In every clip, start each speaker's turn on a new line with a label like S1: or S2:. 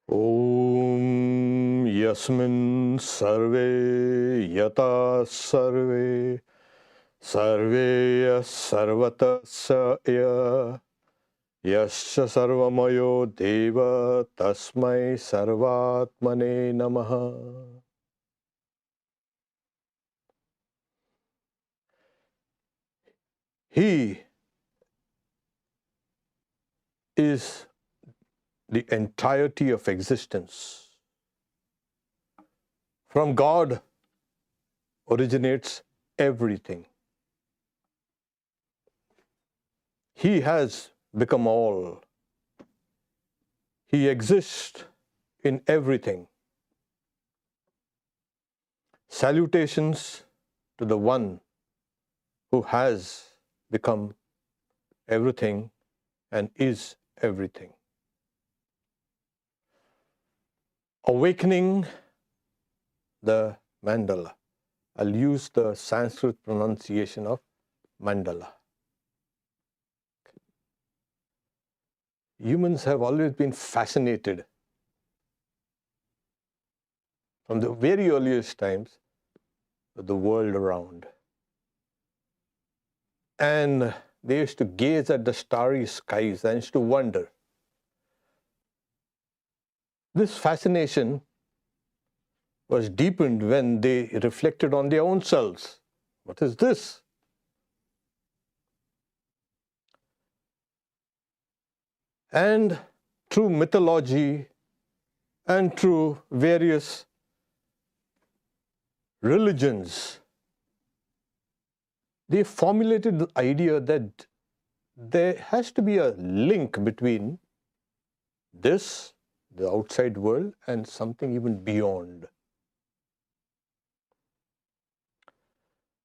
S1: Om Yasmin Sarve Yata Sarve Sarveya Sarvatasya Yasya Sarvamayo Deva Tasmai Sarvatmane Namaha. He is the entirety of existence. From God originates everything. He has become all. He exists in everything. Salutations to the one who has become everything and is everything. Awakening the mandala. I'll use the Sanskrit pronunciation of mandala. Humans have always been fascinated from the very earliest times with the world around. And they used to gaze at the starry skies and used to wonder. This fascination was deepened when they reflected on their own selves. What is this? And through mythology and through various religions, they formulated the idea that there has to be a link between this, the outside world, and something even beyond.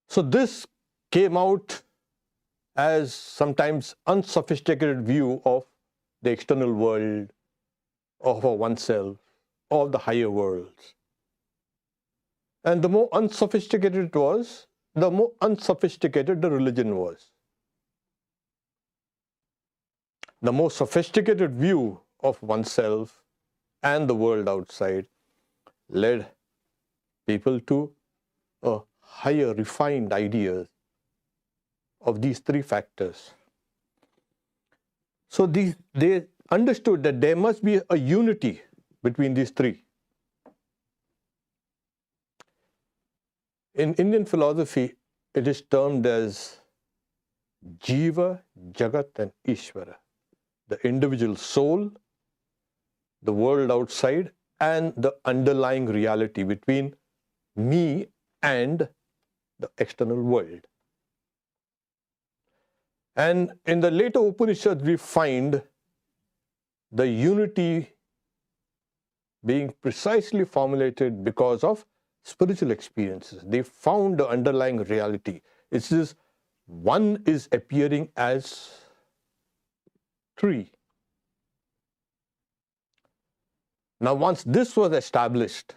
S1: So this came out as sometimes unsophisticated view of the external world, of oneself, of the higher worlds. And the more unsophisticated it was, the more unsophisticated the religion was. The more sophisticated view of oneself and the world outside led people to a higher refined ideas of these three factors. So they understood that there must be a unity between these three. In Indian philosophy, it is termed as Jiva, Jagat and Ishvara. The individual soul, the world outside, and the underlying reality between me and the external world. And in the later Upanishads, we find the unity being precisely formulated because of spiritual experiences. They found the underlying reality. It's just one is appearing as three. Now, once this was established,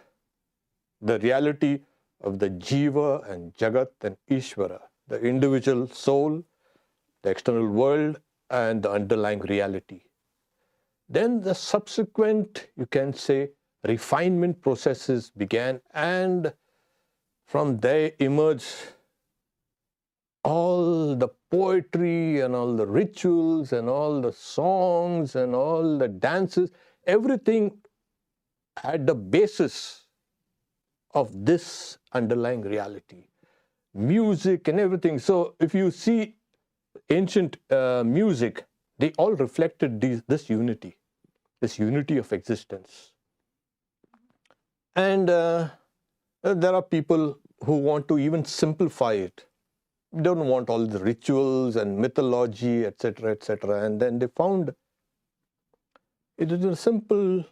S1: the reality of the Jiva and Jagat and Ishvara, the individual soul, the external world, and the underlying reality. Then the subsequent, you can say, refinement processes began, and from there emerged all the poetry and all the rituals and all the songs and all the dances. Everything had the basis of this underlying reality. Music and everything. So if you see ancient music, they all reflected this unity of existence. And there are people who want to even simplify it. They don't want all the rituals and mythology, etc., etc. And then they found it is a simple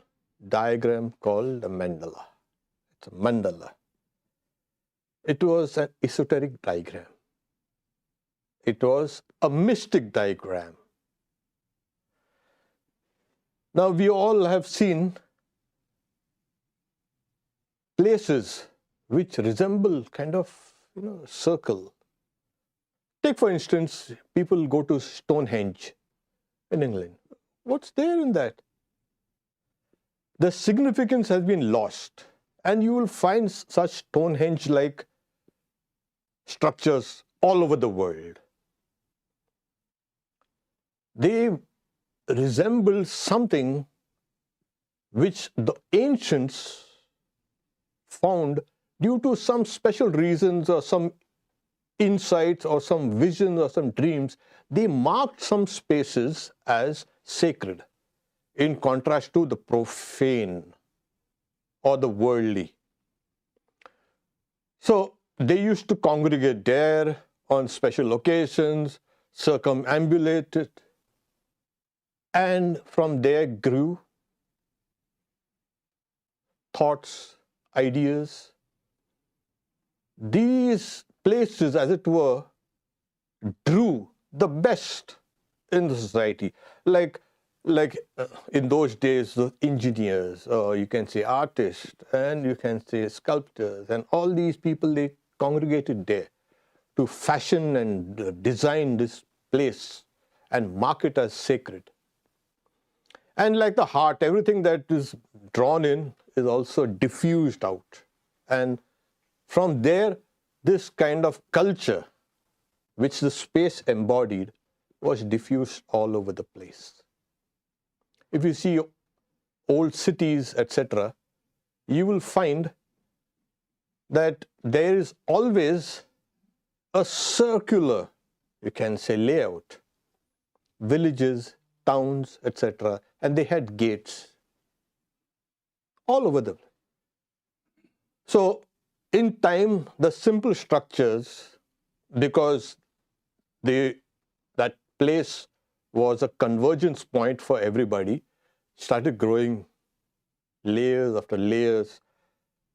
S1: diagram called a mandala. It's a mandala. It was an esoteric diagram. It was a mystic diagram. Now, we all have seen places which resemble kind of, circle. Take, for instance, people go to Stonehenge in England. What's there in that? the significance has been lost. And you will find such Stonehenge-like structures all over the world. They resemble something which the ancients found due to some special reasons or some insights or some visions or some dreams. They marked some spaces as sacred in contrast to the profane or the worldly. So they used to congregate there on special occasions, circumambulate it, and from there grew thoughts, ideas. These places, as it were, drew the best in the society. Like in those days, the engineers, or you can say artists, and you can say sculptors, and all these people, they congregated there to fashion and design this place and mark it as sacred. And like the heart, everything that is drawn in is also diffused out. And from there, this kind of culture, which the space embodied, was diffused all over the place. If you see old cities, etc., you will find that there is always a circular, you can say, layout. Villages, towns, etc., and they had gates all over them. So in time, the simple structures, because that place was a convergence point for everybody, started growing layers after layers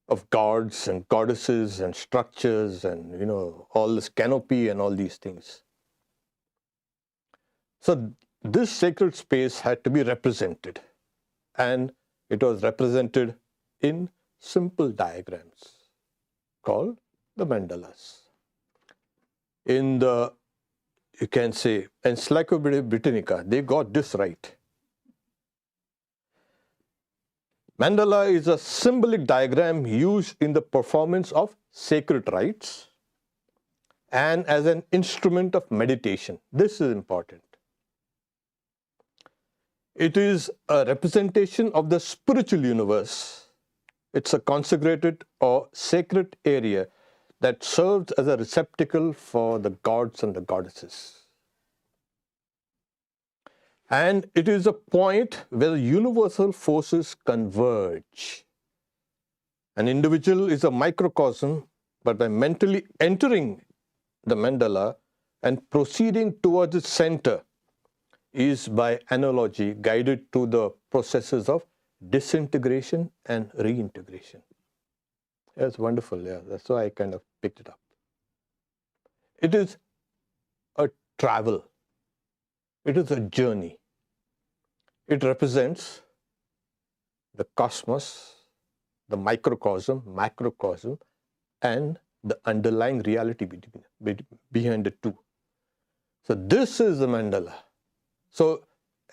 S1: of gods and goddesses and structures and, all this canopy and all these things. So this sacred space had to be represented, and it was represented in simple diagrams called the mandalas. In the, you can say, Encyclopedia Britannica, they got this right. Mandala is a symbolic diagram used in the performance of sacred rites and as an instrument of meditation. This is important. It is a representation of the spiritual universe. It's a consecrated or sacred area that serves as a receptacle for the gods and the goddesses. And it is a point where universal forces converge. An individual is a microcosm, but by mentally entering the mandala and proceeding towards its center is by analogy guided to the processes of disintegration and reintegration. That's wonderful, yeah. That's why I kind of picked it up. It is a travel. It is a journey. It represents the cosmos, the microcosm, macrocosm, and the underlying reality behind the two. So this is the mandala. So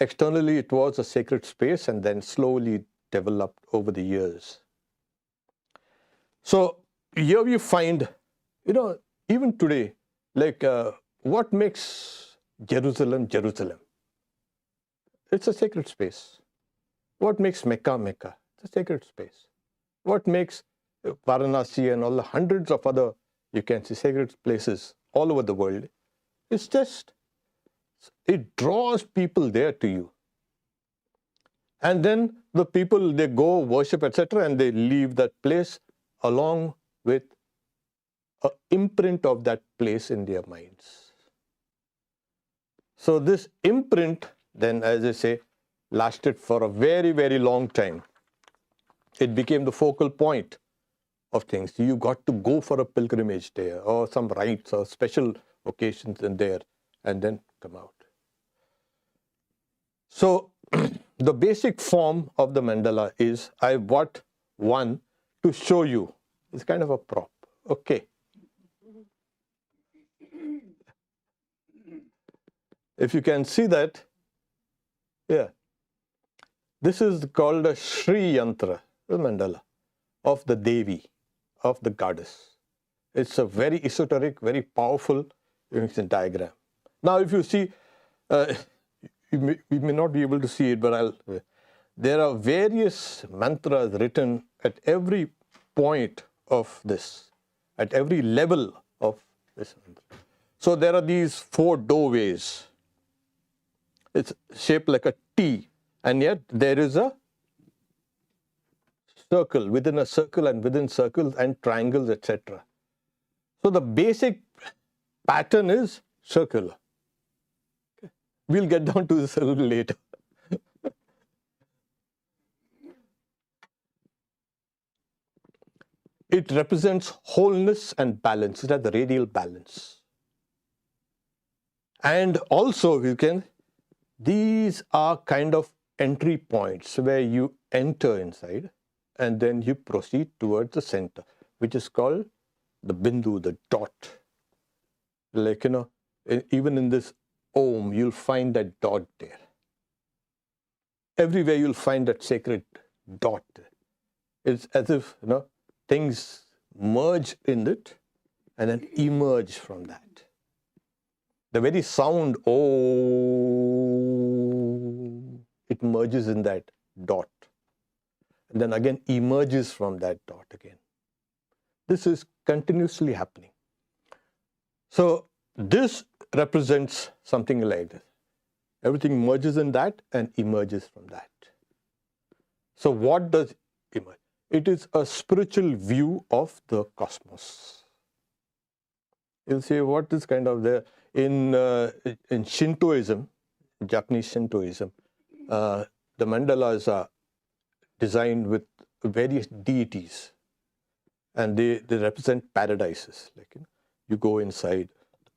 S1: externally it was a sacred space and then slowly developed over the years. So here you find, even today, like what makes Jerusalem, Jerusalem? It's a sacred space. What makes Mecca, Mecca? It's a sacred space. What makes Varanasi and all the hundreds of other, you can see, sacred places all over the world? It's just, it draws people there to you. And then the people, they go worship, etc., and they leave that place along with an imprint of that place in their minds. So this imprint, then, as I say, lasted for a very, very long time. It became the focal point of things. You got to go for a pilgrimage there, or some rites or special occasions in there, and then come out. So the basic form of the mandala is, I brought one to show you. It's kind of a prop. Okay. If you can see that, yeah. This is called a Shri Yantra, the mandala of the Devi, of the goddess. It's a very esoteric, very powerful diagram. Now, if you see, you may not be able to see it, but there are various mantras written at every point of this, at every level of this mantra. So there are these 4 doorways. It's shaped like a T, and yet there is a circle within a circle and within circles and triangles, etc. So the basic pattern is circular. Okay. We'll get down to this a little later. It represents wholeness and balance. It has the radial balance. And also, these are kind of entry points where you enter inside and then you proceed towards the center, which is called the bindu, the dot. Like, even in this Om, you'll find that dot there. Everywhere you'll find that sacred dot. It's as if, things merge in it and then emerge from that. The very sound, oh, it merges in that dot. And then again emerges from that dot again. This is continuously happening. So this represents something like this. Everything merges in that and emerges from that. So what does emerge? It is a spiritual view of the cosmos. You'll say, what is kind of there? In Shintoism, Japanese Shintoism, the mandalas are designed with various deities, and they represent paradises. Like, you go inside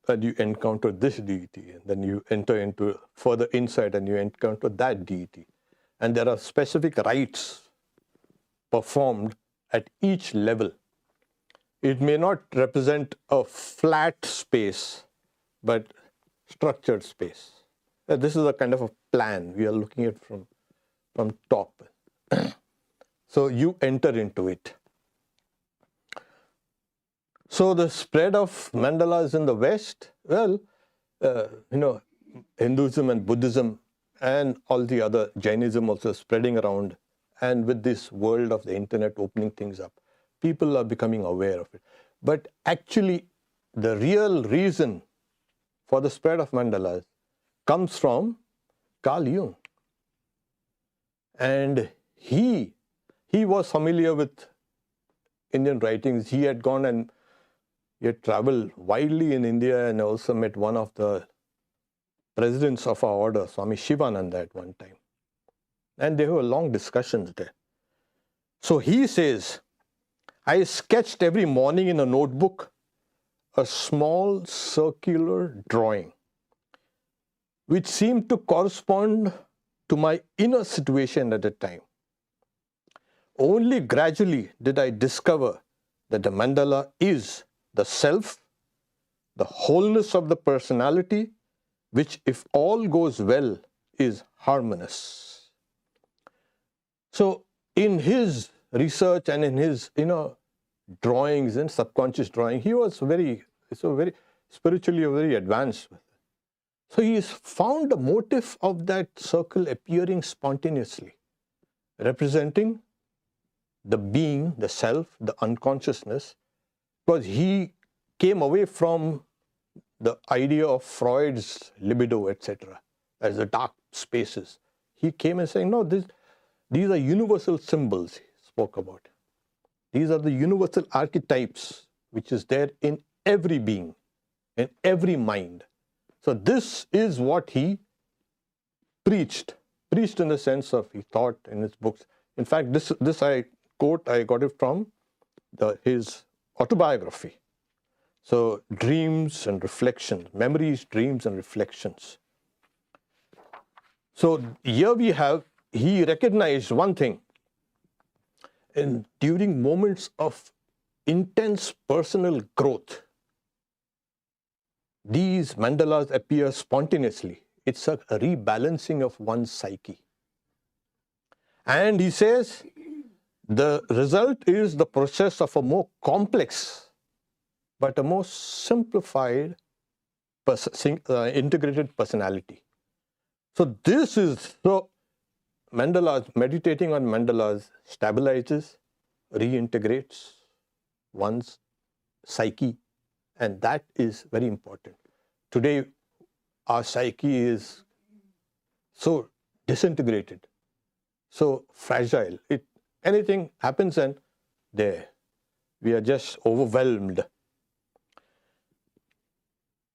S1: and you encounter this deity, and then you enter into further inside and you encounter that deity. And there are specific rites performed at each level. It may not represent a flat space, but structured space. This is a kind of a plan. We are looking at from top. So you enter into it. So the spread of mandalas in the West, well, Hinduism and Buddhism and all the other Jainism also spreading around, and with this world of the internet opening things up, people are becoming aware of it. But actually, the real reason for the spread of mandalas comes from Carl Jung. And he was familiar with Indian writings. He had gone and he had traveled widely in India and also met one of the presidents of our order, Swami Shivananda, at one time. And there were long discussions there. So he says, I sketched every morning in a notebook a small circular drawing which seemed to correspond to my inner situation at the time. Only gradually did I discover that the mandala is the self, the wholeness of the personality, which, if all goes well, is harmonious. So in his research and in his drawings and subconscious drawing, he was very spiritually very advanced. So he has found the motif of that circle appearing spontaneously, representing the being, the self, the unconsciousness, because he came away from the idea of Freud's libido, etc., as the dark spaces. He came and saying, no, these are universal symbols, he spoke about. These are the universal archetypes, which is there in every being, in every mind. So this is what he preached in the sense of he thought in his books. In fact, this I quote, I got it from his autobiography. So dreams and reflections, memories, dreams and reflections. So here he recognized one thing. And during moments of intense personal growth, these mandalas appear spontaneously. It's a rebalancing of one's psyche. And he says the result is the process of a more complex but a more simplified integrated personality. So this is, so mandalas, meditating on mandalas stabilizes, reintegrates one's psyche, and that is very important. Today, our psyche is so disintegrated, so fragile. Anything happens and there, we are just overwhelmed.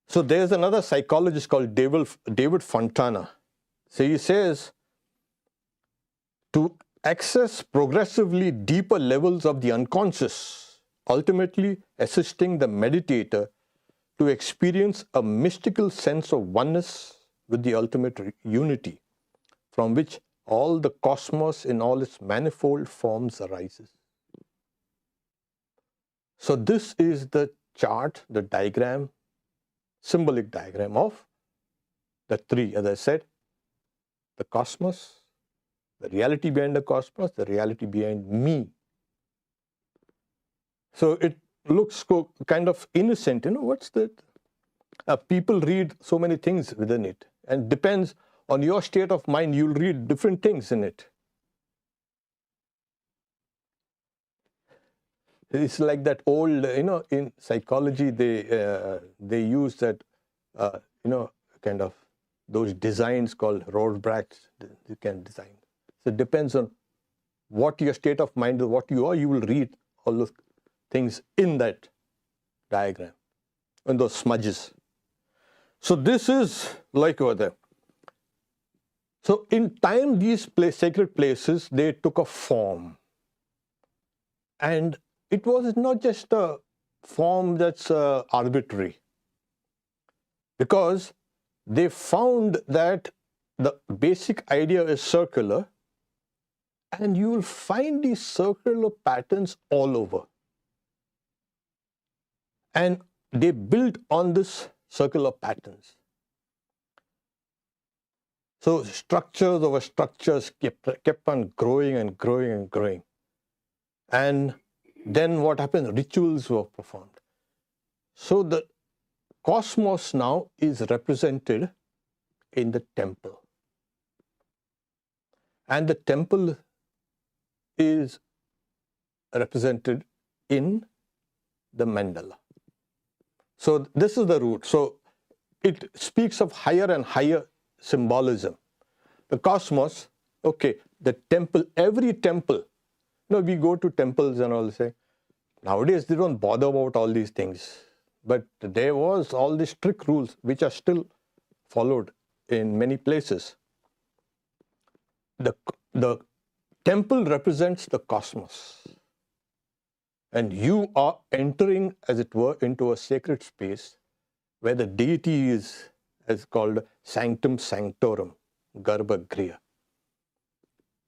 S1: So there's another psychologist called David Fontana. So he says, to access progressively deeper levels of the unconscious, ultimately assisting the meditator to experience a mystical sense of oneness with the ultimate unity, from which all the cosmos in all its manifold forms arises. So this is the chart, the diagram, symbolic diagram of the three, as I said, the cosmos, the reality behind the cosmos, the reality behind me. So it looks kind of innocent, what's that? People read so many things within it, and depends on your state of mind, you'll read different things in it. It's like that old, in psychology, they use that, kind of those designs called Rorschach's, you can design. So it depends on what your state of mind is, what you are, you will read all those things in that diagram, in those smudges. So this is like over there. So in time, these sacred places, they took a form. And it was not just a form that's arbitrary, because they found that the basic idea is circular, and you will find these circular patterns all over. And they built on this circular patterns. So structures over structures kept on growing and growing and growing. And then what happened? Rituals were performed. So the cosmos now is represented in the temple. And the temple is represented in the mandala. So this is the root. So it speaks of higher and higher symbolism. The cosmos, okay, the temple, every temple. We go to temples and all say, nowadays they don't bother about all these things. But there was all these strict rules which are still followed in many places. The temple represents the cosmos. And you are entering, as it were, into a sacred space where the deity is called Sanctum Sanctorum, Garbhagriha.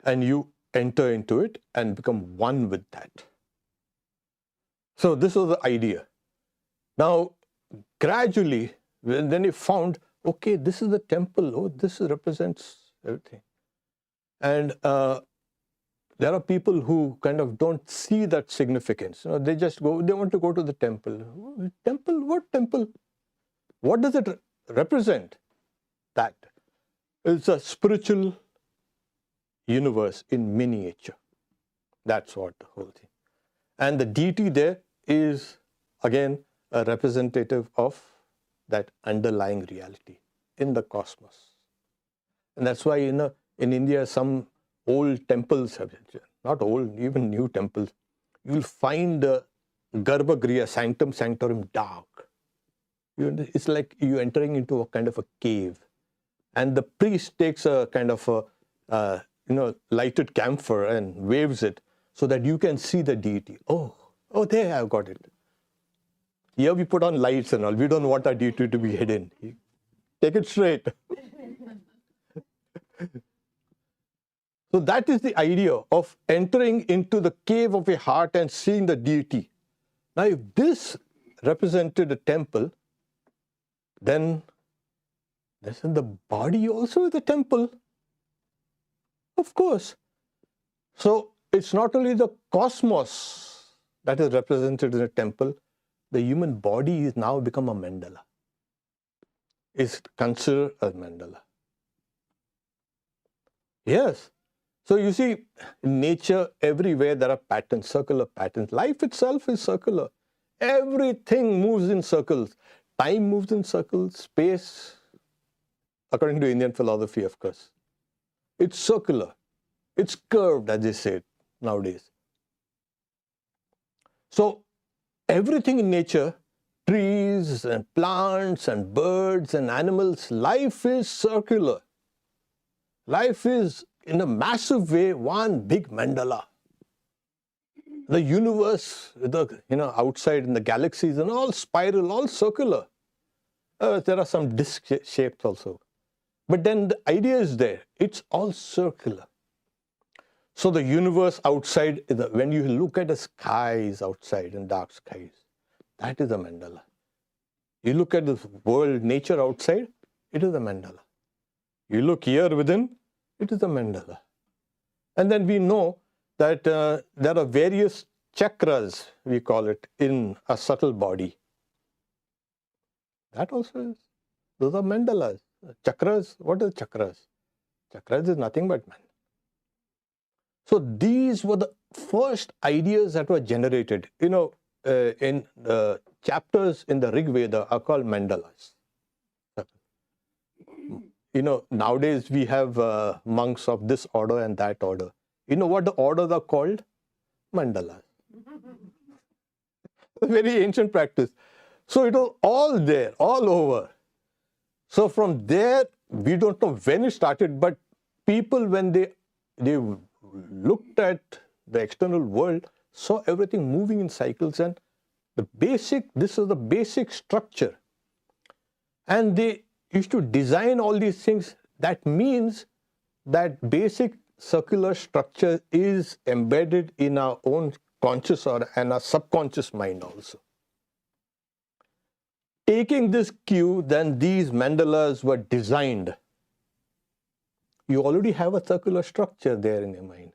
S1: And you enter into it and become one with that. So this was the idea. Now, gradually, then he found, okay, this is the temple. Oh, this represents everything. And there are people who kind of don't see that significance. They just go, they want to go to the temple. Temple? What temple? What does it represent? That. It's a spiritual universe in miniature. That's what the whole thing. And the deity there is, again, a representative of that underlying reality in the cosmos. And that's why, in India, some old temples, not old, even new temples, you'll find the Garbhagriha, Sanctum Sanctorum, dark. It's like you entering into a kind of a cave. And the priest takes a kind of a, lighted camphor and waves it so that you can see the deity. Oh, there, I've got it. Here we put on lights and all. We don't want our deity to be hidden. Take it straight. So that is the idea of entering into the cave of a heart and seeing the deity. Now, if this represented a temple, then the body also is a temple. Of course. So it's not only the cosmos that is represented in a temple, the human body is now become a mandala, is considered a mandala. Yes. So you see, in nature, everywhere there are patterns, circular patterns. Life itself is circular. Everything moves in circles. Time moves in circles, space, according to Indian philosophy, of course. It's circular. It's curved, as they say nowadays. So everything in nature, trees and plants and birds and animals, life is circular. Life is, in a massive way, one big mandala. The universe, outside in the galaxies and all spiral, all circular. There are some disc shapes also. But then the idea is there. It's all circular. So the universe outside, when you look at the skies outside and dark skies, that is a mandala. You look at the world, nature outside, it is a mandala. You look here within, it is a mandala. And then we know that there are various chakras, we call it, in a subtle body. That also is, those are mandalas. Chakras, what are chakras? Chakras is nothing but mandala. So these were the first ideas that were generated. In chapters in the Rig Veda are called mandalas. Nowadays we have monks of this order and that order. You know what the orders are called? Mandalas. A very ancient practice. So it was all there, all over. So from there, we don't know when it started, but people, when they looked at the external world, saw everything moving in cycles, and this is the basic structure. And they used to design all these things. That means that basic circular structure is embedded in our own conscious and our subconscious mind also. Taking this cue, then these mandalas were designed. You already have a circular structure there in your mind.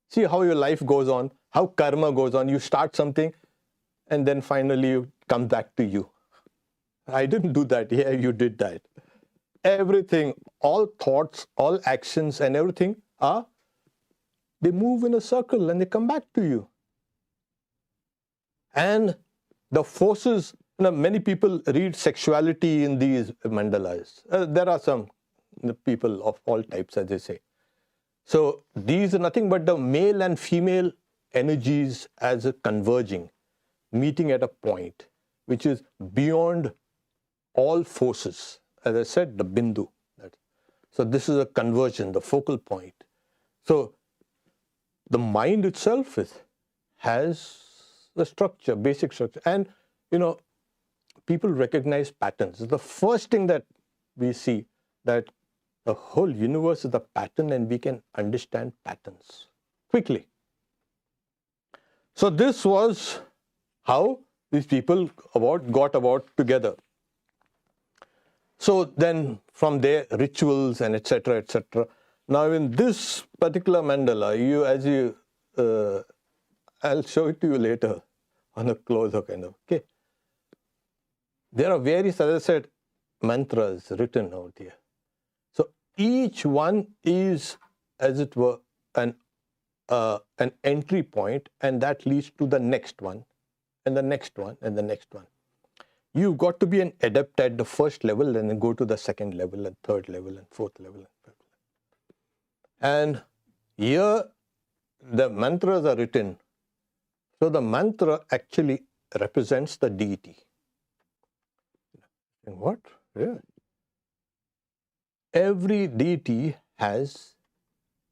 S1: See how your life goes on, how karma goes on. You start something and then finally it comes back to you. I didn't do that. Yeah, you did that. Everything, all thoughts, all actions and everything they move in a circle and they come back to you. And the forces, many people read sexuality in these mandalas. There are some people of all types, as they say. So these are nothing but the male and female energies as a converging, meeting at a point, which is beyond all forces. As I said, the bindu. So this is a conversion, the focal point. So the mind itself has the structure, basic structure. And, people recognize patterns. It's the first thing that we see, that the whole universe is a pattern and we can understand patterns quickly. So this was how these people got about together. So then from there, rituals and etc., etc. Now in this particular mandala, I'll show it to you later on a closer kind of, okay. There are various, as I said, mantras written out here. So each one is, as it were, an entry point, and that leads to the next one, and the next one, and the next one. You've got to be an adept at the first level, and then go to the second level, and third level, and fourth level, and fifth level. And here, the mantras are written. So the mantra actually represents the deity. And what? Yeah. Every deity has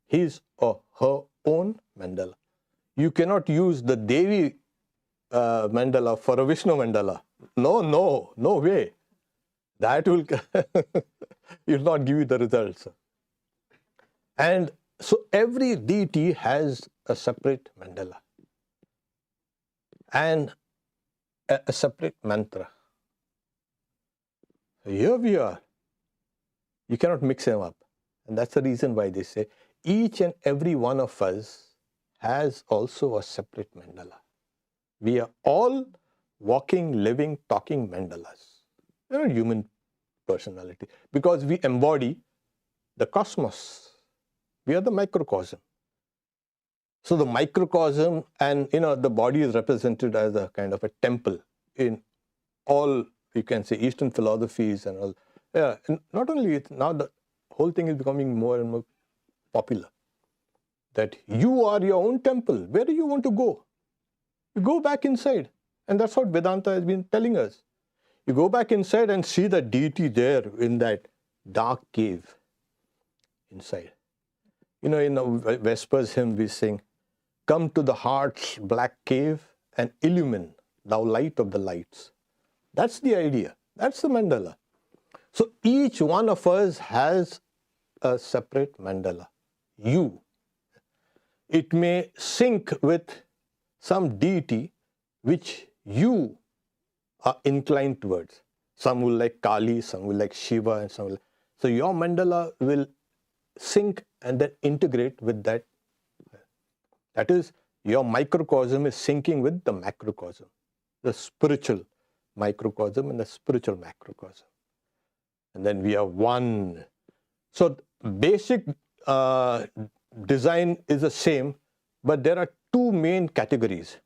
S1: his or her own mandala. You cannot use the Devi mandala for a Vishnu mandala. No way. That will not give you the results. And so every deity has a separate mandala and a separate mantra. Here we are. You cannot mix them up. And that's the reason why they say each and every one of us has also a separate mandala. We are all walking, living, talking mandalas. They are human personality because we embody the cosmos. We are the microcosm. So the microcosm and the body is represented as a kind of a temple in all, you can say, Eastern philosophies and all. Yeah, and not only it, now the whole thing is becoming more and more popular. That you are your own temple. Where do you want to go? You go back inside. And that's what Vedanta has been telling us. You go back inside and see the deity there in that dark cave inside. In the Vespers hymn we sing, "Come to the heart's black cave and illumine, thou light of the lights." That's the idea. That's the mandala. So each one of us has a separate mandala. You. It may sync with some deity which you are inclined towards. Some will like Kali, some will like Shiva, and some will. So your mandala will sync and then integrate with that. That is, your microcosm is syncing with the macrocosm, the spiritual microcosm and the spiritual macrocosm. And then we are one. So basic design is the same, but there are two main categories.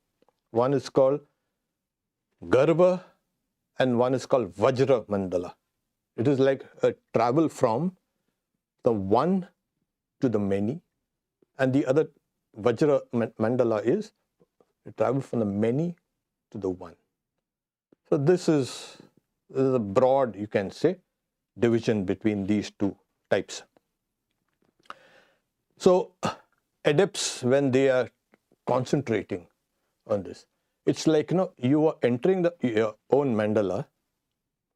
S1: One is called Garbha and one is called Vajra Mandala. It is like a travel from the one to the many, and the other Vajra Mandala is a travel from the many to the one. So this is a broad, you can say, division between these two types. So adepts, when they are concentrating on this, it's like, you are entering your own mandala,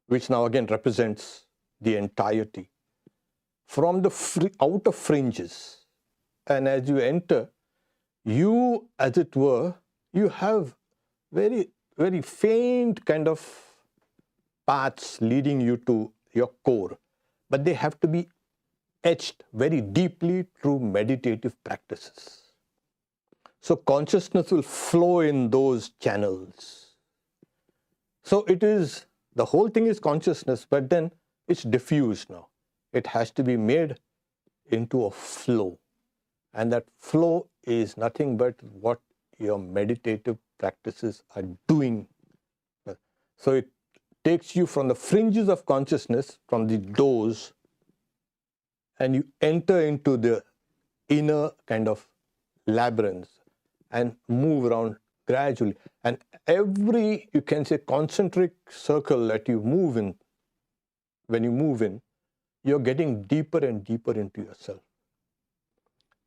S1: which now again represents the entirety, from the outer fringes. And as you enter, you, as it were, you have very, very faint kind of paths leading you to your core, but they have to be etched very deeply through meditative practices. So consciousness will flow in those channels. So it is, the whole thing is consciousness, but then it's diffused now. It has to be made into a flow. And that flow is nothing but what your meditative practices are doing. So it takes you from the fringes of consciousness, from the doors, and you enter into the inner kind of labyrinth and move around gradually. And every, you can say, concentric circle that you move in, when you move in, you're getting deeper and deeper into yourself.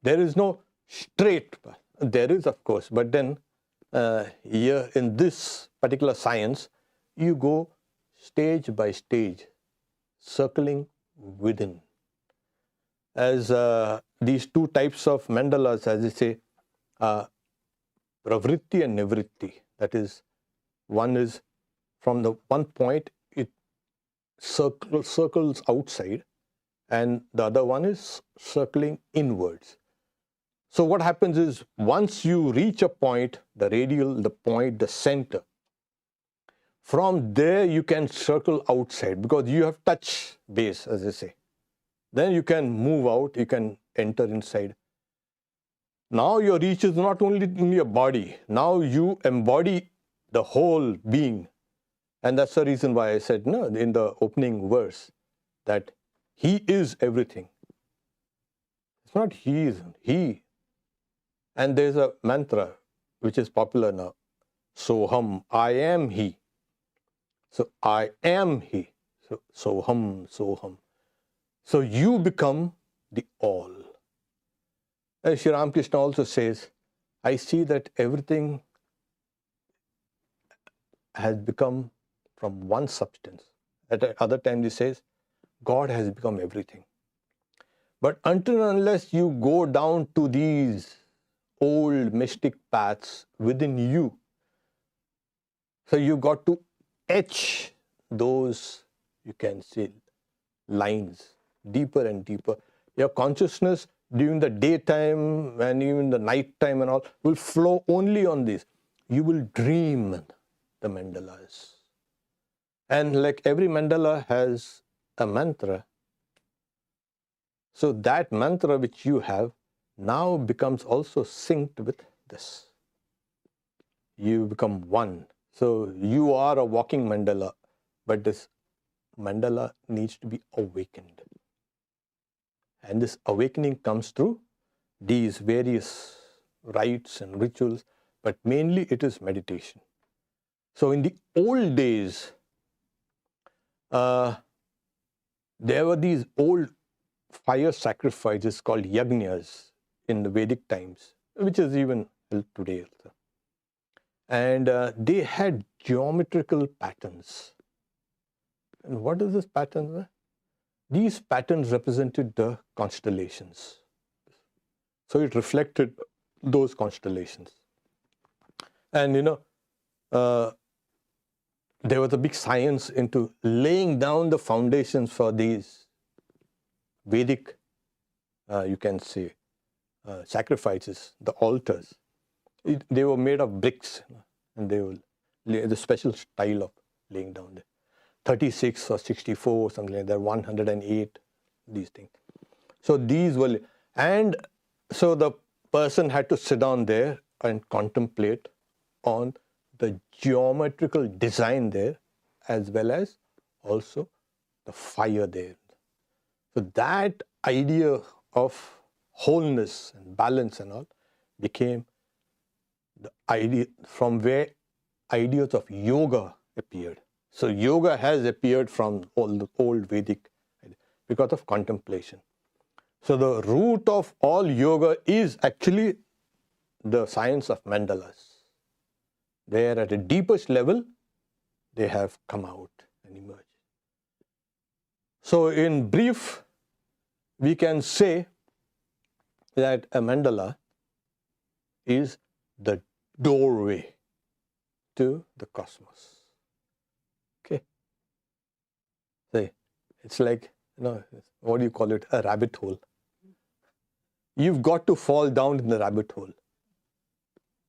S1: There is no straight path. There is, of course, but then here in this particular science, you go stage by stage, circling within. As these two types of mandalas, as they say, pravritti and nivritti. That is, one is from the one point, it circles outside, and the other one is circling inwards. So what happens is, once you reach a point, the radial, the point, the center, from there you can circle outside because you have touch base, as they say. Then you can move out, you can enter inside. Now your reach is not only in your body, now you embody the whole being. And that's the reason why I said, no, in the opening verse, that He is everything. It's not He is, He. And there's a mantra which is popular now, Soham, I am He. So I am He. So Soham, Soham. So you become the all. As Sri Ramakrishna also says, I see that everything has become from one substance. At other times he says, God has become everything. But until and unless you go down to these old mystic paths within you, so you got to etch those, you can say, lines deeper and deeper. Your consciousness during the daytime and even the night time and all, will flow only on this. You will dream the mandalas. And like every mandala has a mantra. So that mantra which you have now becomes also synced with this. You become one. So you are a walking mandala, but this mandala needs to be awakened. And this awakening comes through these various rites and rituals, but mainly it is meditation. So in the old days, there were these old fire sacrifices called yajnas in the Vedic times, which is even held today also. And they had geometrical patterns. And what is this pattern? These patterns represented the constellations. So it reflected those constellations. And there was a big science into laying down the foundations for these Vedic, you can say, sacrifices, the altars. They were made of bricks, and they were the special style of laying down there. 36 or 64, something like that, 108, these things. So these were, and so the person had to sit down there and contemplate on the geometrical design there, as well as also the fire there. So that idea of wholeness and balance and all became the idea from where ideas of yoga appeared. So yoga has appeared from all the old Vedic because of contemplation. So the root of all yoga is actually the science of mandalas. Where at a deepest level, they have come out and emerged. So in brief, we can say that a mandala is the doorway to the cosmos. Okay. So it's like, what do you call it? A rabbit hole. You've got to fall down in the rabbit hole.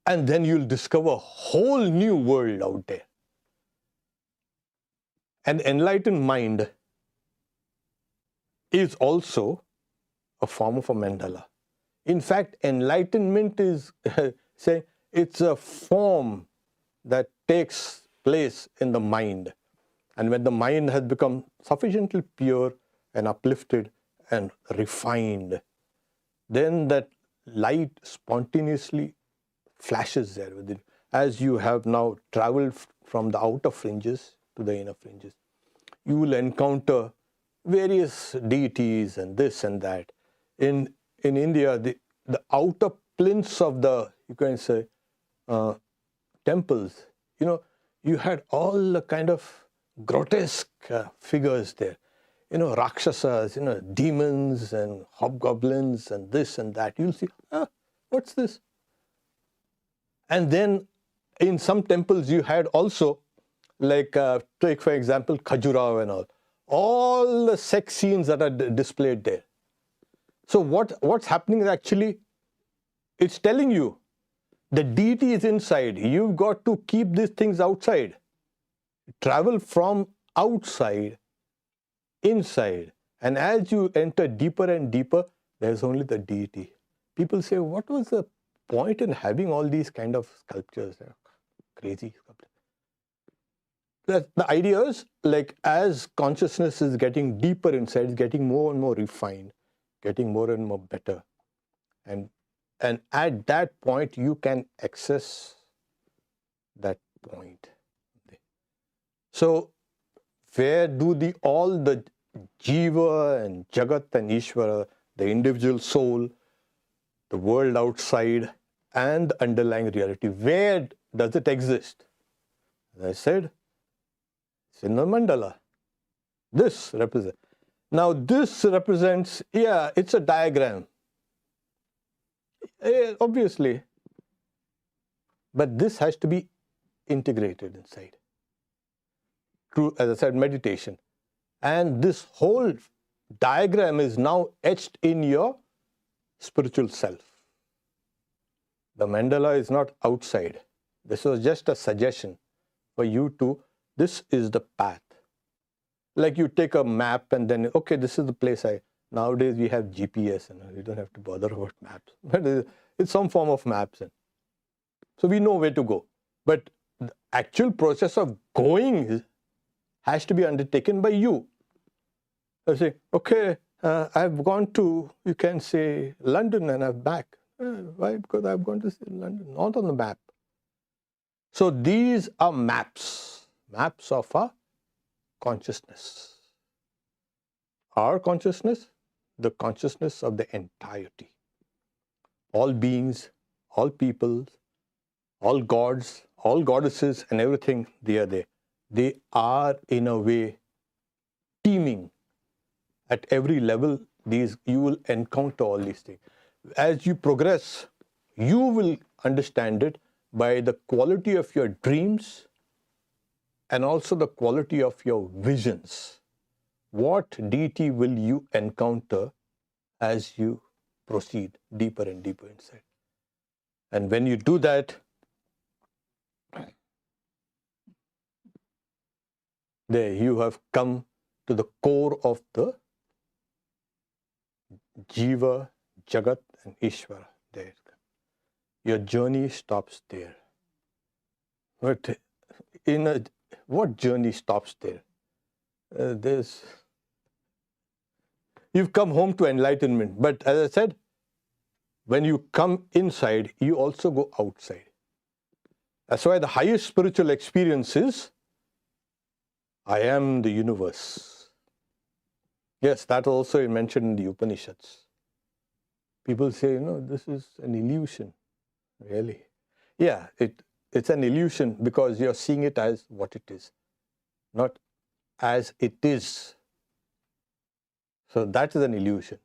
S1: And then you'll discover a whole new world out there. An enlightened mind is also a form of a mandala. In fact, enlightenment is saying it's a form that takes place in the mind. And when the mind has become sufficiently pure and uplifted and refined, then that light spontaneously flashes there within. As you have now traveled from the outer fringes to the inner fringes, you will encounter various deities and this and that. In India, the outer plinths of the, you can say, temples, you had all the kind of grotesque figures there. Rakshasas, demons and hobgoblins and this and that. You'll see, what's this? And then in some temples you had also, like take for example Khajuraho and all the sex scenes that are displayed there. So what's happening is actually, it's telling you the deity is inside. You've got to keep these things outside. Travel from outside, inside. And as you enter deeper and deeper, there's only the deity. People say, what was the point in having all these kind of sculptures? Crazy sculptures. The idea is, like, as consciousness is getting deeper inside, it's getting more and more refined, getting more and more better. And at that point, you can access that point. So, where do all the Jiva and Jagat and Ishvara, the individual soul, the world outside, and the underlying reality, where does it exist? As I said, it's in the mandala. This represents. Now this represents, it's a diagram. Obviously. But this has to be integrated inside. Through, as I said, meditation. And this whole diagram is now etched in your spiritual self. The mandala is not outside. This was just a suggestion for you to, this is the path. Like you take a map and then, okay, this is the place nowadays we have GPS and you don't have to bother about maps. But it's some form of maps. So we know where to go. But the actual process of going has to be undertaken by you. I say, okay, I've gone to, you can say, London and I'm back. Why? Because I've gone to London, not on the map. So these are maps of our consciousness. Our consciousness, the consciousness of the entirety. All beings, all peoples, all gods, all goddesses and everything, they are there. They are in a way teeming. At every level, you will encounter all these things. As you progress, you will understand it by the quality of your dreams and also the quality of your visions. What deity will you encounter as you proceed deeper and deeper inside? And when you do that, there you have come to the core of the Jiva, Jagat and Ishvara. There. Your journey stops there. But what journey stops there? You've come home to enlightenment. But as I said, when you come inside, you also go outside. That's why the highest spiritual experience is, I am the universe. Yes, that also is mentioned in the Upanishads. People say, this is an illusion. Really? Yeah, it's an illusion because you're seeing it as what it is, not as it is. So that is an illusion.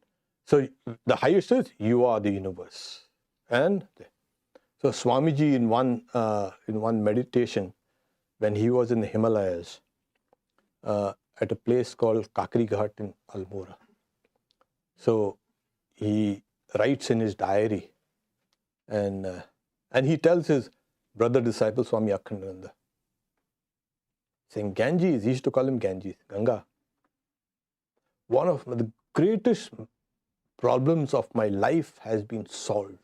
S1: So the highest is, you are the universe. And so Swamiji in one meditation, when he was in the Himalayas, at a place called Kakri Ghat in Almora. So he writes in his diary and he tells his brother disciple Swami Akhandananda, saying, Ganges, he used to call him Ganges, Ganga. One of the greatest problems of my life has been solved.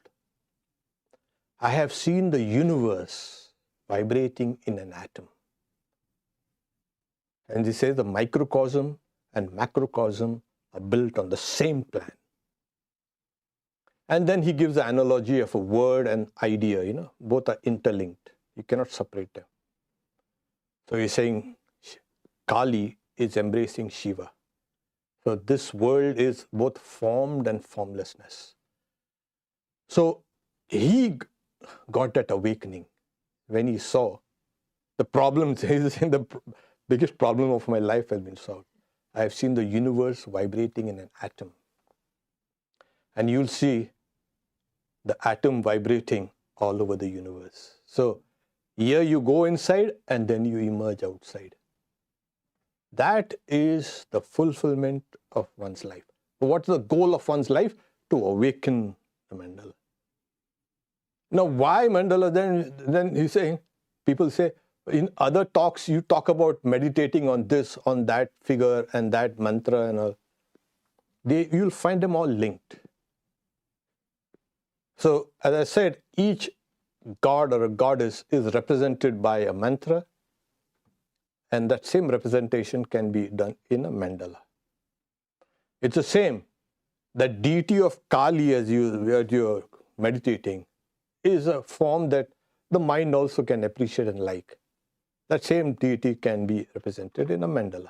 S1: I have seen the universe vibrating in an atom. And he says the microcosm and macrocosm are built on the same plan. And then he gives the analogy of a word and idea, both are interlinked. You cannot separate them. So he's saying Kali is embracing Shiva. So this world is both formed and formlessness. So he got that awakening when he saw the problems. He's saying the biggest problem of my life has been solved. I have seen the universe vibrating in an atom. And you'll see the atom vibrating all over the universe. So here you go inside and then you emerge outside. That is the fulfillment of one's life. So what's the goal of one's life? To awaken the mandala. Now why mandala? Then he's saying, people say, in other talks you talk about meditating on this, on that figure and that mantra and all. You'll find them all linked. So as I said, each god or a goddess is represented by a mantra, and that same representation can be done in a mandala. It's the same. The deity of Kali, as you're meditating, is a form that the mind also can appreciate and like. That same deity can be represented in a mandala.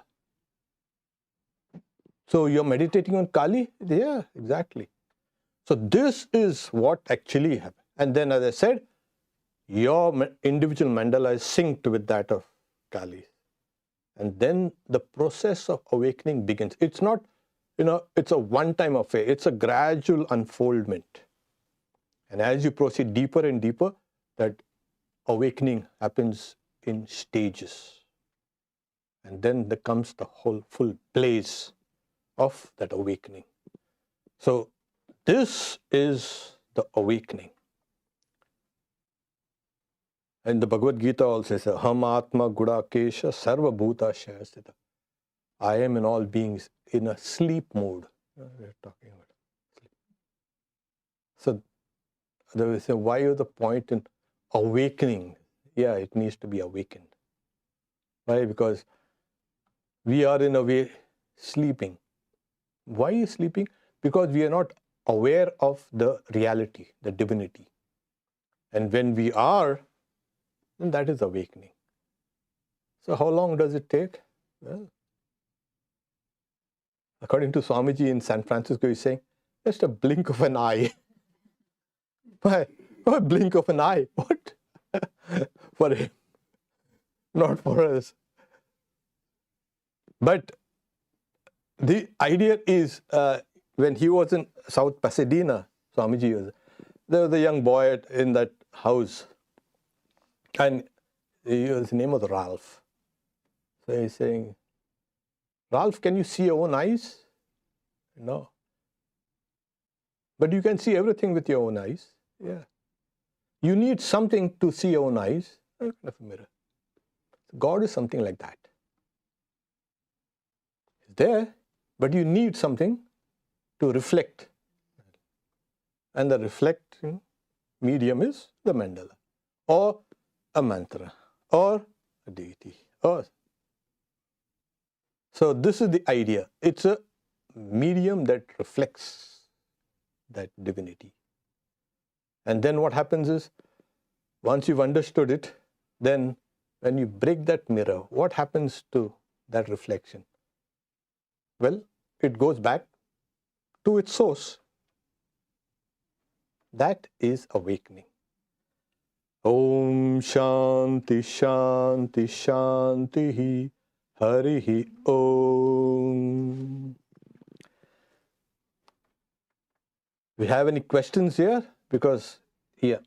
S1: So you're meditating on Kali? Yeah, exactly. So this is what actually happened. And then as I said, your individual mandala is synced with that of Kali. And then the process of awakening begins. It's not, it's a one-time affair. It's a gradual unfoldment. And as you proceed deeper and deeper, that awakening happens in stages. And then there comes the whole full blaze of that awakening. So This is the awakening. And the Bhagavad Gita also says, Ham Atma Gudakesha Sarva Bhuta Shayasthita. I am in all beings in a sleep mode. We're talking about sleep. So they will say, why is the point in awakening? Yeah, it needs to be awakened. Why? Because we are in a way sleeping. Why are you sleeping? Because we are not aware of the reality, the divinity. And when we are, then that is awakening. So how long does it take? Well, according to Swamiji in San Francisco, he's saying, just a blink of an eye. Why? A blink of an eye. What? For him, not for us. But the idea is, when he was in South Pasadena, Swamiji, there was a young boy in that house, and his name was Ralph. So he's saying, Ralph, can you see your own eyes? No. But you can see everything with your own eyes. Yeah. You need something to see your own eyes, a kind of a mirror. God is something like that. It's there, but you need something to reflect. And the reflecting medium is the mandala, or a mantra, or a deity. So this is the idea. It's a medium that reflects that divinity. And then what happens is, once you've understood it, then when you break that mirror, what happens to that reflection? Well, it goes back to its source. That is awakening. Om Shanti Shanti Shanti Harihi Om. We have any questions here? Because, yeah.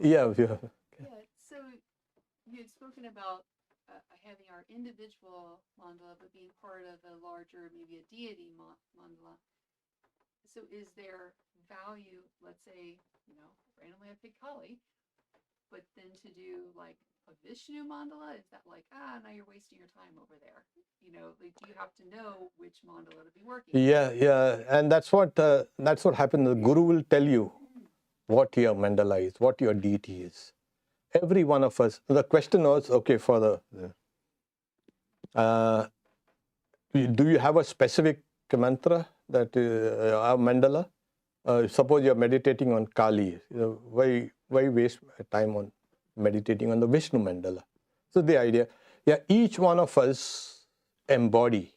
S1: Yeah,
S2: so you had spoken about having our individual mandala, but being part of a larger, maybe a deity mandala. So is there value, let's say, randomly I pick Kali, but then to do like a Vishnu mandala, is that like, now you're wasting your time over there? Like, do you have to know which mandala to be working with?
S1: Yeah. And that's what happens. The Guru will tell you what your mandala is, what your deity is. Every one of us. The question was, okay, for do you have a specific mantra that a mandala? Suppose you're meditating on Kali. Why waste time on meditating on the Vishnu mandala? So the idea, each one of us embody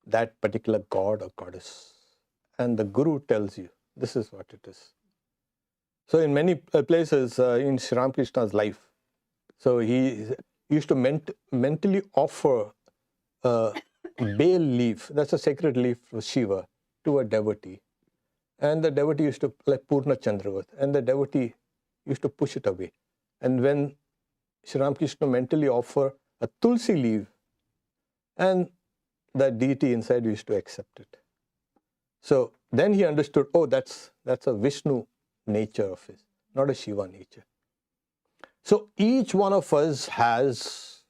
S1: that particular god or goddess. And the Guru tells you, this is what it is. So in many places in Sri Ramakrishna's life, so he used to mentally offer a bale leaf, that's a sacred leaf for Shiva, to a devotee. And the devotee used to, like Purna Chandravat, and the devotee used to push it away. And when Sri Ramakrishna mentally offer a tulsi leaf, and the deity inside used to accept it. So then he understood, that's a Vishnu nature of his, not a Shiva nature. So each one of us has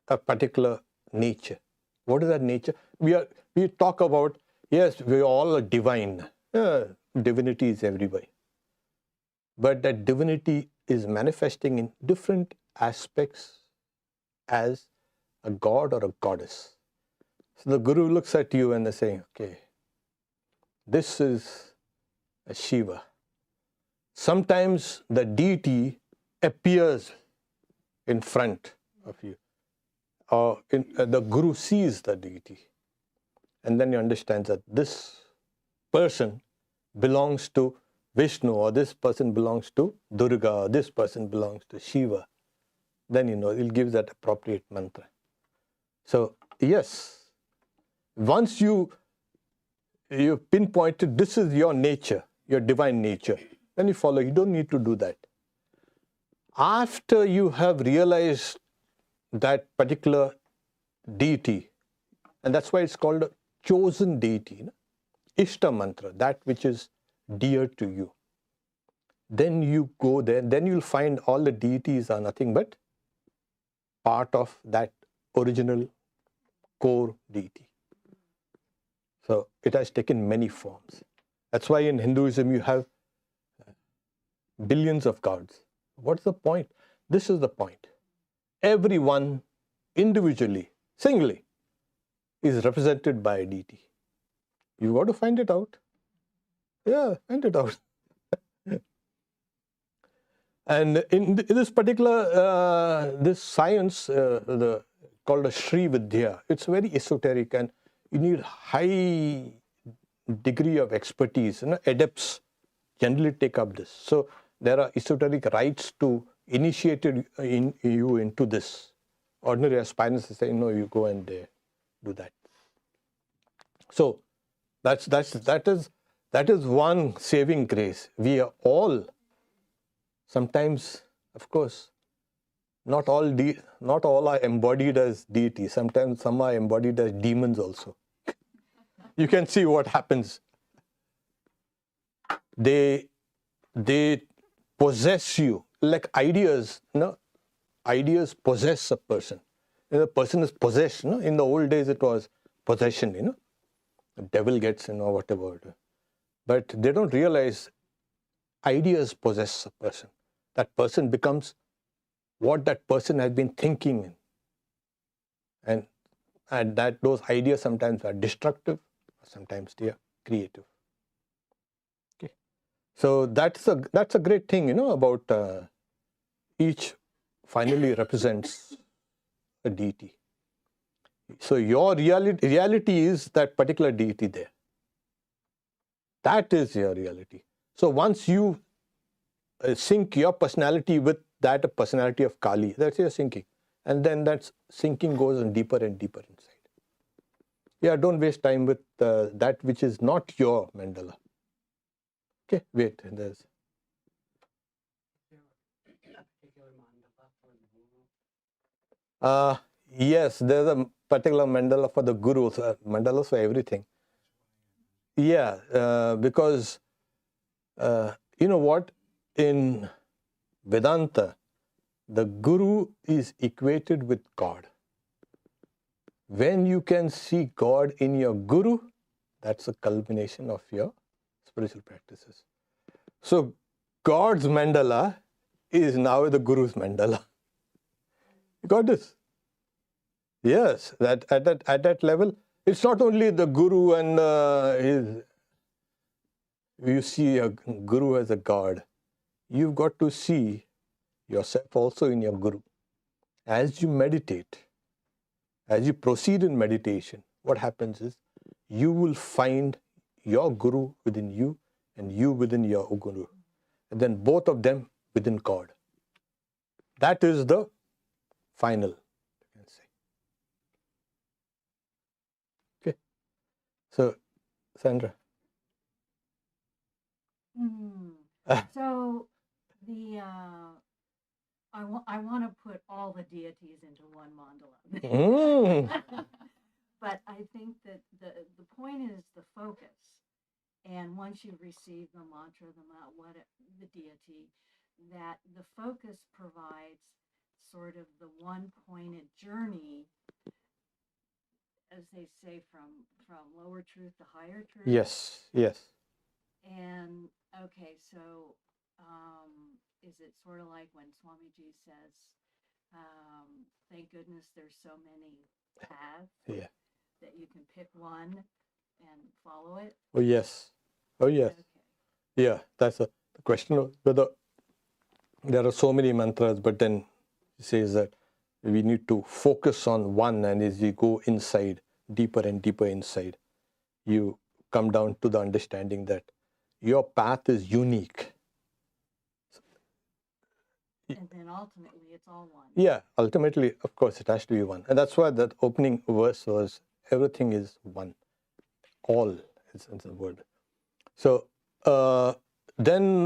S1: a particular nature. What is that nature? We talk about, yes, we all are divine. Divinity is everywhere. But that divinity is manifesting in different aspects as a god or a goddess. So the Guru looks at you and they're saying, okay, this is a Shiva. Sometimes the deity appears in front of you, or the Guru sees the deity, and then you understand that this person belongs to Vishnu, or this person belongs to Durga, or this person belongs to Shiva. Then he'll give that appropriate mantra. So yes, once you pinpointed this is your nature, your divine nature, then you follow. You don't need to do that. After you have realized that particular deity, and that's why it's called a chosen deity, Ishta mantra, that which is dear to you. Then you go there, then you'll find all the deities are nothing but part of that original core deity. So it has taken many forms. That's why in Hinduism you have billions of gods. What's the point? This is the point. Everyone individually, singly, is represented by a deity. You got to find it out. Yeah, find it out. And in this particular, this science, called a Sri Vidya, it's very esoteric and you need high degree of expertise. Adepts generally take up this. So there are esoteric rites to initiate you into this. Ordinary aspirants say, no, you go and do that. So that is one saving grace. We are all sometimes, of course, not all are embodied as deities. Sometimes some are embodied as demons also. You can see what happens. They possess you like ideas. Ideas possess a person. The person is possessed. In the old days it was possession. The devil gets whatever. But they don't realize ideas possess a person. That person becomes what that person has been thinking. And that those ideas sometimes are destructive, sometimes they are creative. Okay. So that's a great thing, about each finally represents a deity. So your reality is that particular deity there. That is your reality. So once you sync your personality with that personality of Kali, that's your syncing. And then that syncing goes on deeper and deeper inside. Yeah, don't waste time with that which is not your mandala. Okay, wait, there's... Yes, there's a particular mandala for the gurus, mandalas for everything. Yeah, because you know what? In Vedanta, the guru is equated with God. When you can see God in your guru, that's a culmination of your spiritual practices. So God's mandala is now the guru's mandala. You got this? Yes, that at that level, it's not only the guru and you see a guru as a god. You've got to see yourself also in your guru. As you meditate, as you proceed in meditation, what happens is you will find your guru within you and you within your guru. And then both of them within God. That is the final, you can say. Okay. So, Sandra.
S3: So the I want to put all the deities into one mandala. But I think that the point is the focus. And once you receive the mantra, the deity, that the focus provides sort of the one-pointed journey, as they say, from lower truth to higher truth.
S1: Yes, yes.
S3: And okay, so is it sort of like when Swamiji says, thank goodness there's so many paths that you can pick one and follow it?
S1: Oh, yes. Oh, yes. Okay. Yeah, that's the question of whether there are so many mantras, but then he says that we need to focus on one, and as you go inside, deeper and deeper inside, you come down to the understanding that your path is unique.
S3: And then ultimately it's all one.
S1: Yeah, ultimately, of course, it has to be one. And that's why that opening verse was, everything is one. All is the word. So then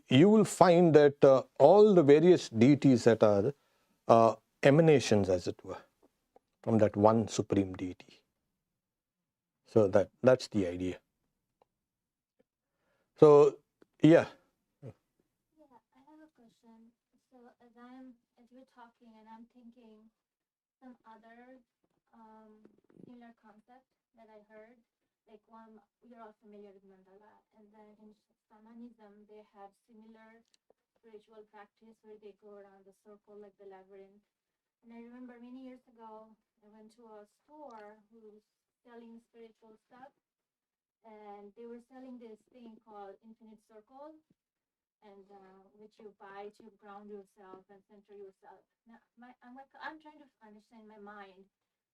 S1: you will find that all the various deities that are emanations, as it were, from that one supreme deity. So that's the idea. So yeah.
S4: Yeah, I have a question. So as we're talking and I'm thinking some other similar concept that I heard, like one, you're all familiar with mandala, and then in shamanism they have similar spiritual practice where they go around the circle like the labyrinth. And I remember many years ago I went to a store who's selling spiritual stuff, and they were selling this thing called infinite circle, and which you buy to ground yourself and center yourself. Now, I'm trying to understand my mind.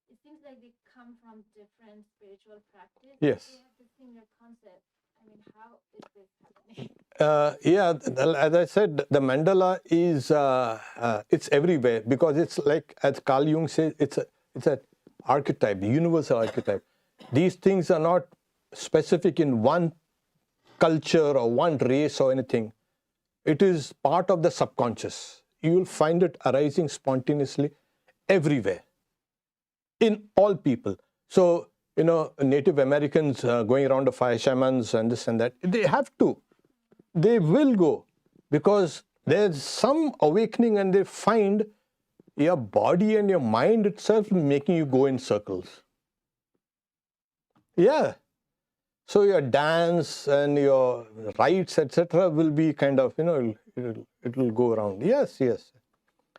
S4: It seems like they come from different spiritual practice.
S1: Yes.
S4: They have the similar concept. I mean, how is this happening?
S1: As I said, the mandala is it's everywhere, because it's like, as Carl Jung says, it's an archetype, the universal archetype. These things are not specific in one culture or one race or anything. It is part of the subconscious. You will find it arising spontaneously everywhere, in all people. So, Native Americans going around the fire, shamans and this and that, they have to. They will go, because there's some awakening and they find your body and your mind itself making you go in circles. Yeah. So your dance and your rites, etc., will be kind of, it will go around. Yes.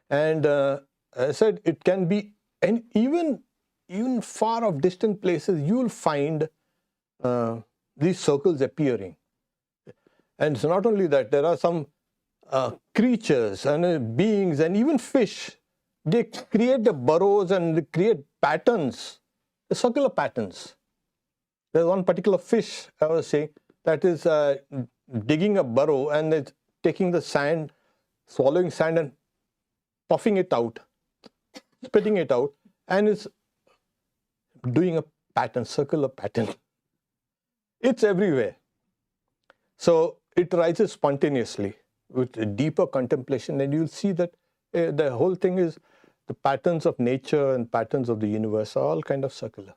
S1: And as I said, it can be, and even far off distant places, you will find these circles appearing. And it's not only that, there are some creatures and beings and even fish. They create the burrows and they create patterns, the circular patterns. There's one particular fish, I was saying, that is digging a burrow and it's taking the sand, swallowing sand and puffing it out, spitting it out, and it's doing a pattern, circular pattern. It's everywhere. So it rises spontaneously with a deeper contemplation, and you'll see that the whole thing is the patterns of nature and patterns of the universe are all kind of circular.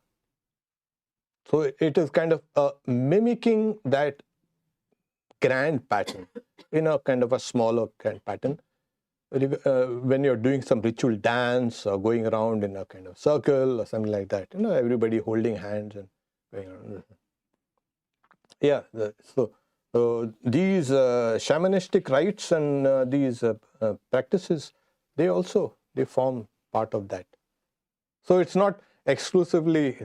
S1: So it is kind of mimicking that grand pattern in a kind of a smaller kind of pattern. When you're doing some ritual dance or going around in a kind of circle or something like that, everybody holding hands and going around. Yeah, so these shamanistic rites and these practices, they form part of that. So it's not exclusively,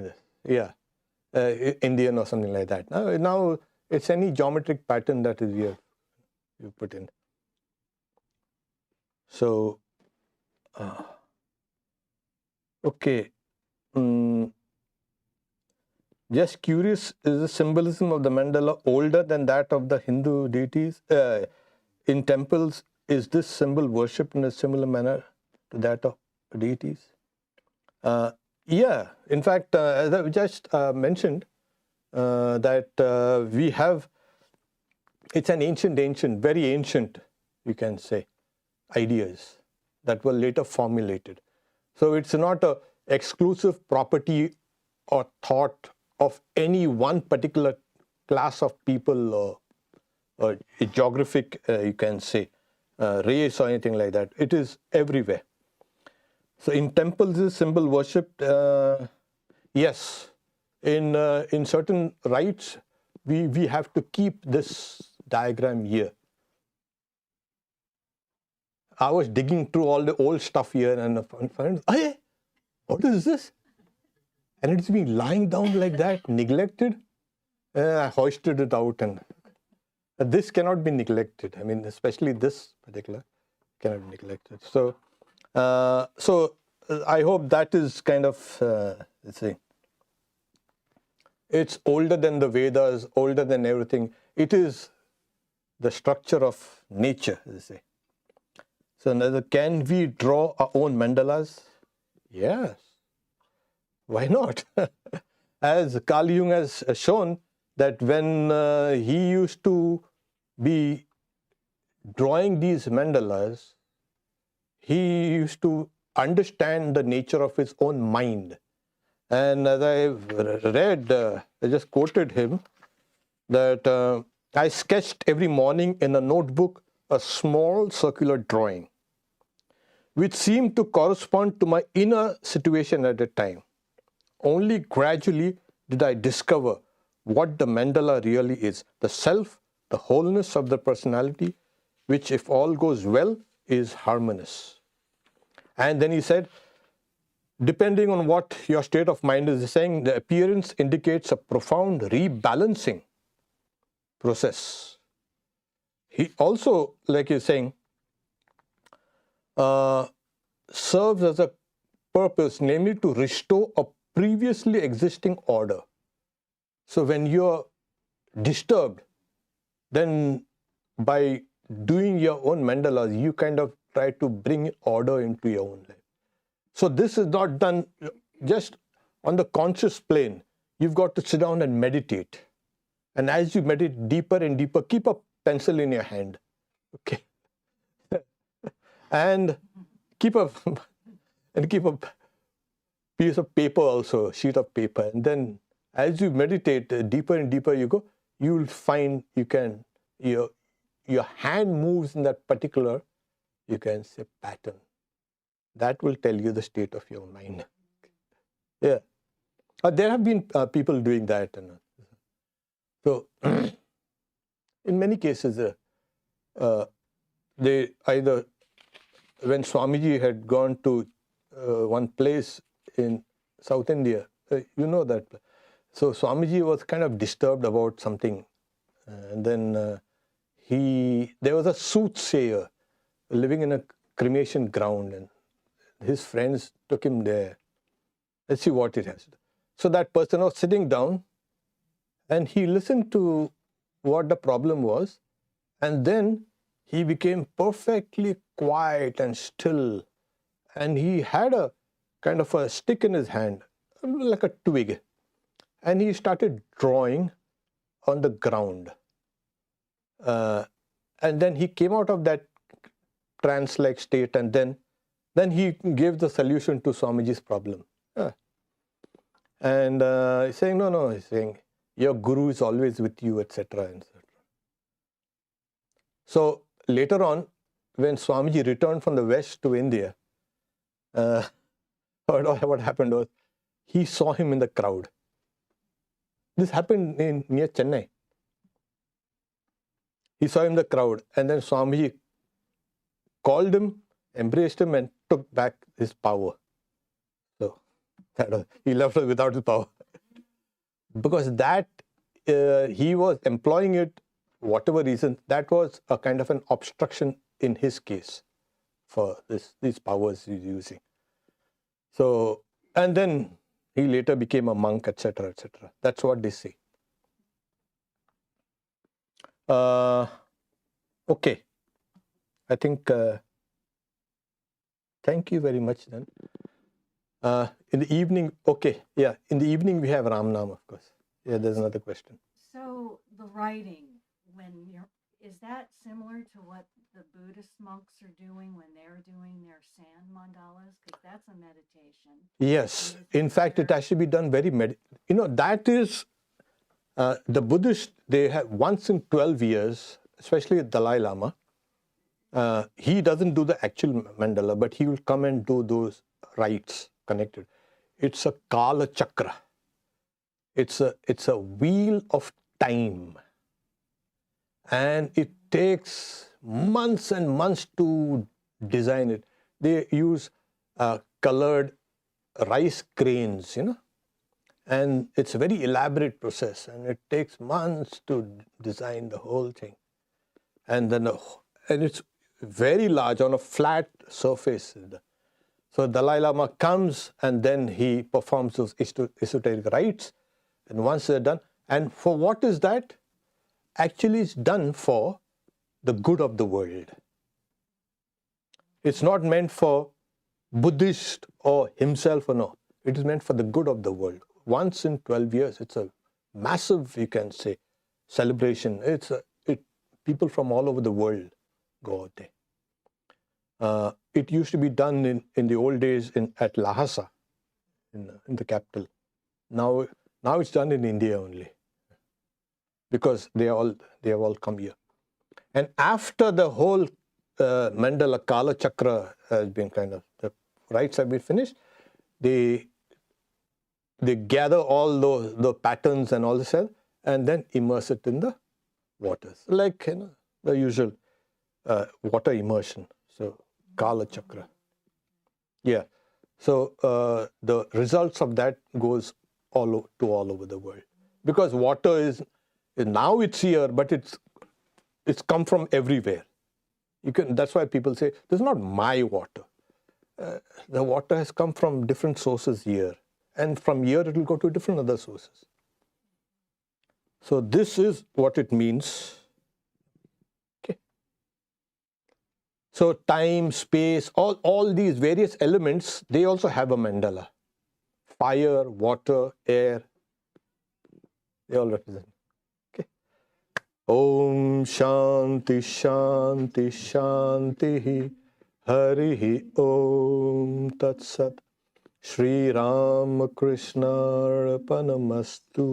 S1: Indian or something like that. Now it's any geometric pattern that is you put in. So, okay. Just curious, is the symbolism of the mandala older than that of the Hindu deities? In temples, is this symbol worshipped in a similar manner to that of deities? Yeah, in fact, as I just mentioned, that we have, it's an ancient, very ancient, you can say, ideas that were later formulated. So it's not an exclusive property or thought of any one particular class of people or a geographic, you can say, race or anything like that. It is everywhere. So in temples, is symbol worshipped? Yes. In certain rites, we have to keep this diagram here. I was digging through all the old stuff here and found, hey, what is this? And it's been lying down like that, neglected. I hoisted it out, and this cannot be neglected. I mean, especially this particular cannot be neglected. So, I hope that is kind of, let's say, it's older than the Vedas, older than everything. It is the structure of nature, as they say. So, can we draw our own mandalas? Yes. Why not? As Carl Jung has shown, that when he used to be drawing these mandalas, he used to understand the nature of his own mind. And as I read, I just quoted him that I sketched every morning in a notebook a small circular drawing, which seemed to correspond to my inner situation at the time. Only gradually did I discover what the mandala really is, the self, the wholeness of the personality, which, if all goes well, is harmonious. And then he said, depending on what your state of mind is saying, the appearance indicates a profound rebalancing process. He also, like he's saying, serves as a purpose, namely to restore a previously existing order. So when you're disturbed, then by doing your own mandalas, you kind of try to bring order into your own life. So this is not done just on the conscious plane. You've got to sit down and meditate. And as you meditate deeper and deeper, keep a pencil in your hand. Okay. and keep a piece of paper also, sheet of paper. And then as you meditate, deeper and deeper you go, you will find your hand moves in that particular, you can say, pattern. That will tell you the state of your mind. Yeah. There have been people doing that. So, in many cases, they either, when Swamiji had gone to one place in South India, you know that. So Swamiji was kind of disturbed about something. And then there was a soothsayer living in a cremation ground, and his friends took him there. Let's see what it has. So that person was sitting down and he listened to what the problem was, and then he became perfectly quiet and still. And he had a kind of a stick in his hand, like a twig. And he started drawing on the ground. And then he came out of that trance-like state, and then he gave the solution to Swamiji's problem. And he's saying, no, he's saying, your guru is always with you, etc. etc. So later on, when Swamiji returned from the West to India, what happened was, he saw him in the crowd. This happened near Chennai. He saw him in the crowd, and then Swamiji called him, embraced him, and took back his power. So he left without his power. Because that, he was employing it, whatever reason, that was a kind of an obstruction in his case for these powers he's using. So, and then he later became a monk, etc., etc. That's what they say. Okay. I think, thank you very much then. In the evening, okay, yeah, in the evening we have Ram Nam, of course. Yeah, there's another question.
S3: So the writing, is that similar to what the Buddhist monks are doing when they're doing their sand mandalas? Because that's a meditation.
S1: Yes, in fact, it has to be done very, that is, the Buddhists, they have once in 12 years, especially Dalai Lama, he doesn't do the actual mandala, but he will come and do those rites connected. It's a Kala Chakra. It's a wheel of time. And it takes months and months to design it. They use colored rice grains, and it's a very elaborate process, and it takes months to design the whole thing. And then, and it's very large on a flat surface. So Dalai Lama comes and then he performs those esoteric rites. And once they're done, and for what is that? Actually, it's done for the good of the world. It's not meant for Buddhist or himself or no. It is meant for the good of the world. Once in 12 years, it's a massive, you can say, celebration. People from all over the world go out there. It used to be done in the old days at Lhasa, in the capital. Now it's done in India only, because they have all come here. And after the whole mandala Kala Chakra has been the rites have been finished, they gather all the patterns and all this stuff, and then immerse it in the waters, like the usual water immersion. So Kala Chakra. Yeah. So the results of that goes all over the world, because water is now it's here, but it's come from everywhere. That's why people say this is not my water. The water has come from different sources here, and from here it will go to different other sources. So this is what it means. Okay. So time, space, all these various elements, they also have a mandala. Fire, water, air, they all represent. Okay. Om Shanti Shanti Shanti Harihi Om Tat Sat. Shri Ram Krishna Arpanamastu.